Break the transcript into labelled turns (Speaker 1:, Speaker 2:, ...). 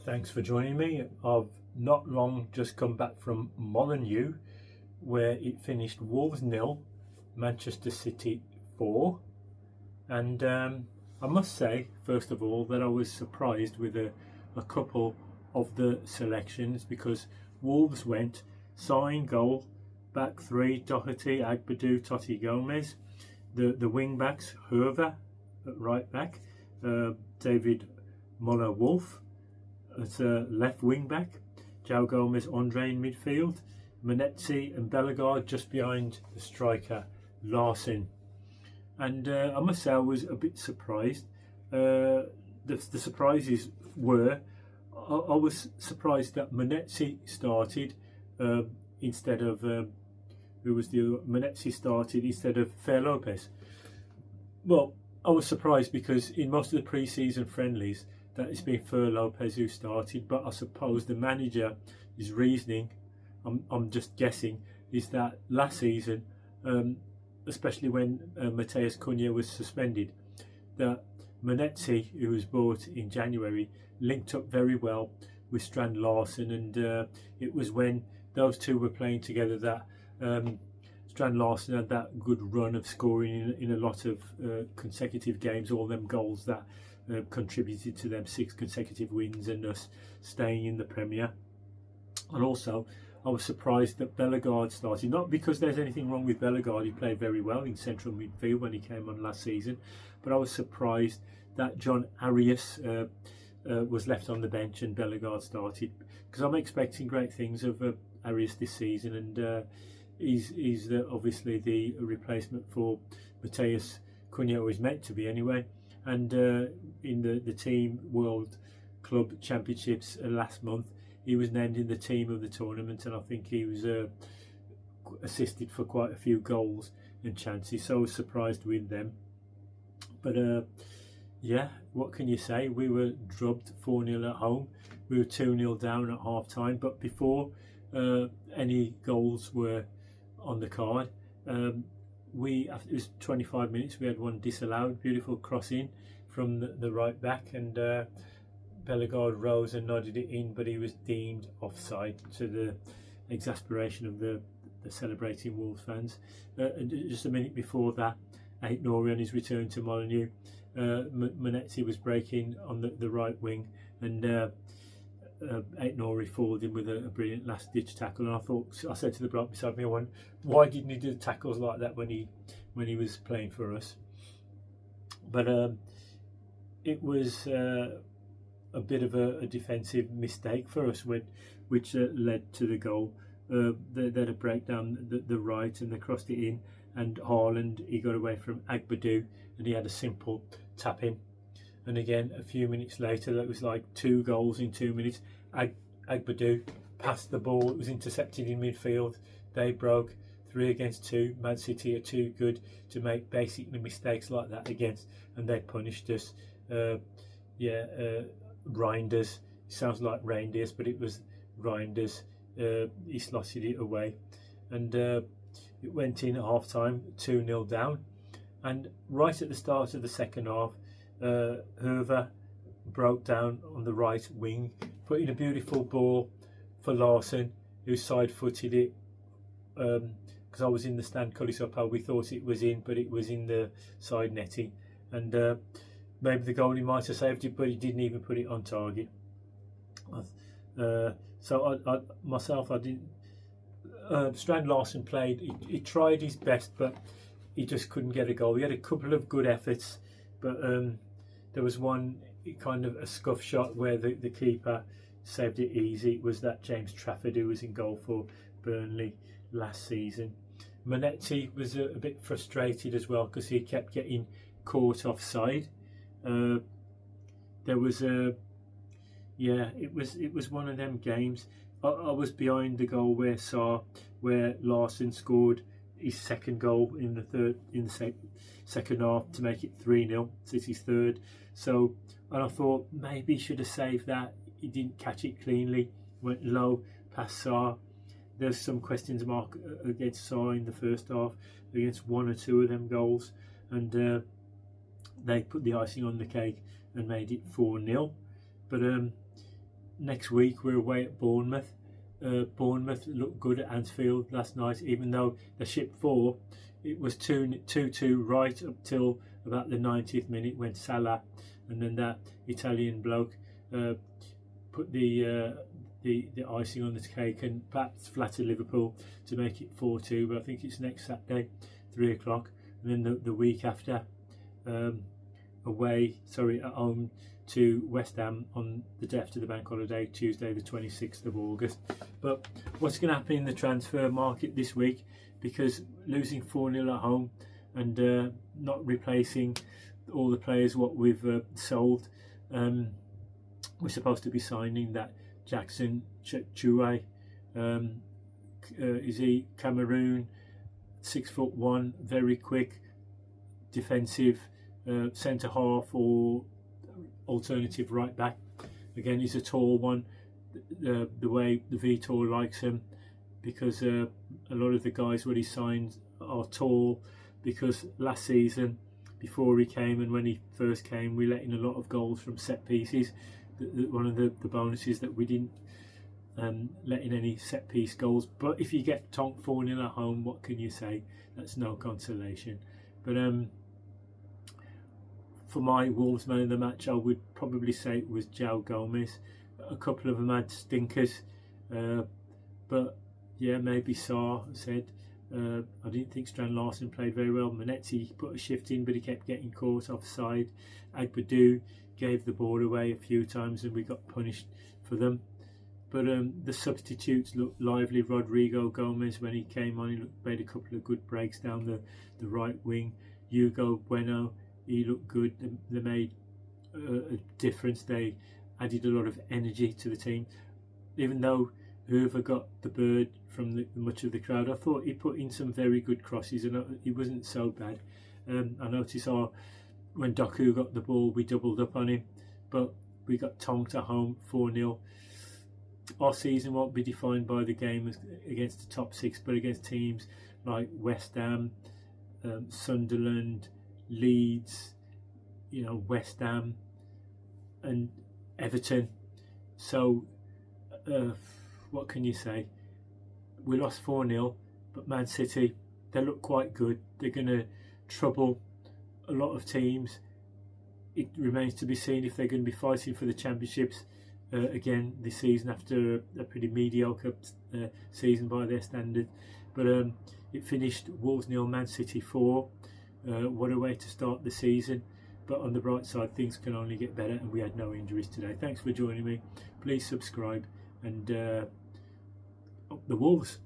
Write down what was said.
Speaker 1: Thanks for joining me. I've not long just come back from Molineux, where it finished Wolves 0, Manchester City 4. And I must say, first of all, that I was surprised with a couple of the selections, because Wolves went Sign goal, back three, Doherty, Agbadou, Totti, Gomez. The wing backs, Hervé at right back, David Moller-Wolf at left wing back, João Gomez, Andre in midfield, Molineux and Bellegarde just behind the striker Larsen. And I must say I was a bit surprised. The surprises were, I was surprised that Molineux started instead of Molineux started instead of Fer Lopez. Well, I was surprised because in most of the pre-season friendlies that it's been Fer Lopez who started, but I suppose the manager is reasoning, I'm just guessing, is that last season, especially when Matheus Cunha was suspended, that Molineux, who was bought in January, linked up very well with Strand Larsen, and it was when those two were playing together that Strand Larsen had that good run of scoring in a lot of consecutive games, all them goals that contributed to them 6 consecutive wins and us staying in the Premier. And also I was surprised that Bellegarde started, not because there's anything wrong with Bellegarde, he played very well in central midfield when he came on last season, but I was surprised that John Arias was left on the bench and Bellegarde started, because I'm expecting great things of Arias this season, and he's obviously the replacement for Matheus Cunha, who is meant to be anyway. And in the Team World Club Championships last month, he was named in the team of the tournament, and I think he was assisted for quite a few goals and chances, so I was surprised with them. But yeah, what can you say? We were drubbed 4-0 at home. We were 2-0 down at half time, but before any goals were on the card, after it was 25 minutes, we had one disallowed, beautiful cross in from the right back, and Bellegarde rose and nodded it in, but he was deemed offside, to the exasperation of the celebrating Wolves fans. Just a minute before that, Aït-Nouri on his return to Molineux, Molineux was breaking on the right wing, and Aït-Nouri followed him with a brilliant last ditch tackle. And I said to the bloke beside me, why didn't he do tackles like that when he was playing for us? But it was a bit of a defensive mistake for us, which led to the goal. They had a breakdown the right, and they crossed it in, and Haaland, he got away from Agbadou and he had a simple tap in. And again, a few minutes later, that was like 2 goals in 2 minutes. Agbadou passed the ball, it was intercepted in midfield. They broke 3 against 2. Man City are too good to make basically mistakes like that against, and they punished us. Reinders, sounds like reindeers, but it was Reinders. He slotted it away, and it went in at half time, 2-0 down. And right at the start of the second half, Hervé broke down on the right wing, put in a beautiful ball for Larsen, who side-footed it, because I was in the stand close up, we thought it was in, but it was in the side netting, and maybe the goalie might have saved it, but he didn't even put it on target. So I didn't. Strand Larsen played, he tried his best, but he just couldn't get a goal. He had a couple of good efforts, but there was one kind of a scuff shot where the keeper saved it easy. It was that James Trafford who was in goal for Burnley last season. Molineux was a bit frustrated as well, because he kept getting caught offside. There was it was one of them games. I was behind the goal where Larsen scored his second goal in the second half to make it 3-0, City's third. So, and I thought maybe he should have saved that. He didn't catch it cleanly, went low past Sarr. There's some questions mark against Sarr in the first half, against 1 or 2 of them goals, and they put the icing on the cake and made it 4-0. But next week we're away at Bournemouth. Bournemouth looked good at Anfield last night, even though they shipped 4. It was 2-2 right up till about the 90th minute when Salah and then that Italian bloke put the icing on the cake and perhaps flattered Liverpool to make it 4-2. But I think it's next Saturday, 3 o'clock, and then the week after, at home to West Ham on the day after the bank holiday, Tuesday the 26th of August. But what's going to happen in the transfer market this week, because losing 4-0 at home and not replacing all the players what we've sold, we're supposed to be signing that Jackson Chue, is he Cameroon, 6'1", very quick, defensive centre half or alternative right back. Again, he's a tall one, the way the Vitor likes him, because a lot of the guys what he signed are tall, because last season before he came and when he first came we let in a lot of goals from set pieces. One of the bonuses that we didn't let in any set piece goals, but if you get tonked 4-0 at home, what can you say? That's no consolation. But for my Wolves man of the match, I would probably say it was João Gomez. A couple of them had stinkers, but yeah, maybe Sarr said. I didn't think Strand Larsen played very well. Manetti put a shift in, but he kept getting caught offside. Agbadou gave the ball away a few times and we got punished for them. But the substitutes looked lively. Rodrigo Gomez, when he came on, he made a couple of good breaks down the right wing. Hugo Bueno, he looked good. They made a difference. They added a lot of energy to the team. Even though whoever got the bird from much of the crowd, I thought he put in some very good crosses and he wasn't so bad. I noticed when Doku got the ball, we doubled up on him, but we got tonked at home 4-0. Our season won't be defined by the game against the top 6, but against teams like West Ham, Sunderland, Leeds, West Ham and Everton. So what can you say? We lost 4-0, but Man City, they look quite good. They're going to trouble a lot of teams. It remains to be seen if they're going to be fighting for the championships again this season, after a pretty mediocre season by their standards. But it finished Wolves 0, Man City 4. What a way to start the season. But on the bright side, things can only get better, and we had no injuries today. Thanks for joining me. Please subscribe, and up the Wolves.